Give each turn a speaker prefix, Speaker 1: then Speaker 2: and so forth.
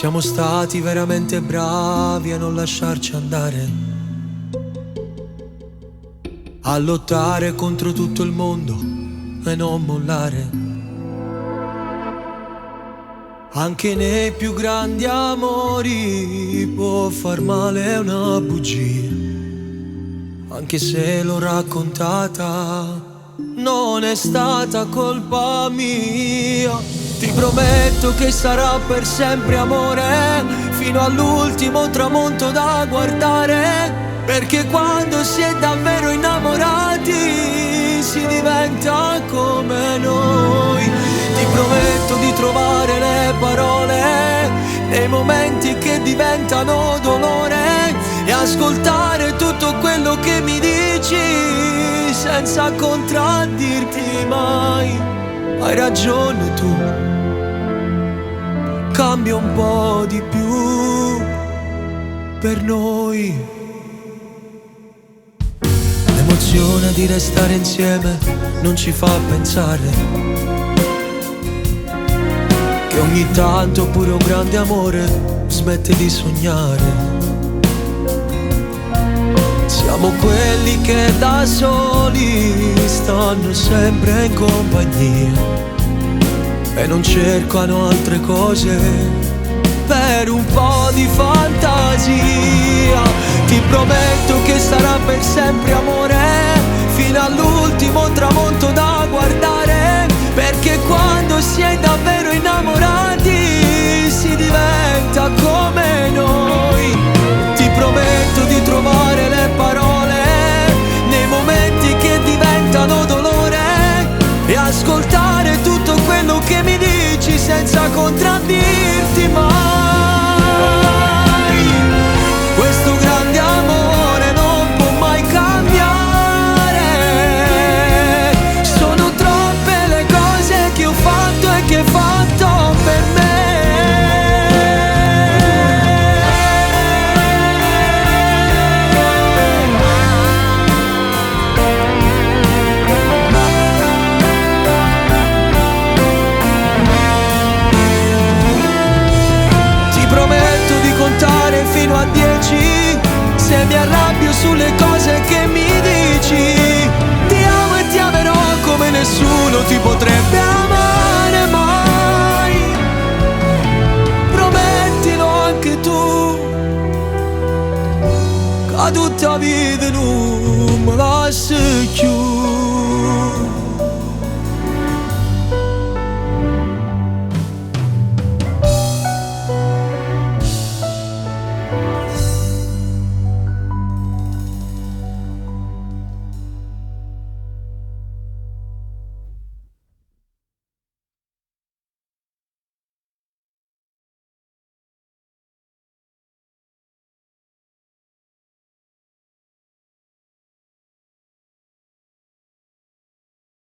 Speaker 1: Siamo stati veramente bravi a non lasciarci andare, a lottare contro tutto il mondo e non mollare. Anche nei più grandi amori può far male una bugia, anche se l'ho raccontata, non è stata colpa mia. Ti prometto che sarà per sempre amore, fino all'ultimo tramonto da guardare, perché quando si è davvero innamorati si diventa come noi. Ti prometto di trovare le parole nei momenti che diventano dolore e ascoltare tutto quello che mi dici senza contraddirti mai. Hai ragione tu, cambia un po' di più per noi. L'emozione di restare insieme non ci fa pensare che ogni tanto pure un grande amore smette di sognare. Siamo quelli che da soli stanno sempre in compagnia e non cercano altre cose per un po' di fantasia. Ti prometto che sarà per sempre amore, fino all'ultimo tramonto da guardare, perché quando si è davvero innamorati si diventa come noi. Ti prometto di trovare le parole nei momenti che diventano dolore e ascoltare tutto quello che mi dici senza contraddirti mai. Questo grande amore non può mai cambiare, sono troppe le cose che ho fatto e che hai fatto per me. Fino a 10, se mi arrabbio sulle cose che mi dici. Ti amo e ti amerò come nessuno ti potrebbe amare mai. Promettilo anche tu, che tutta vita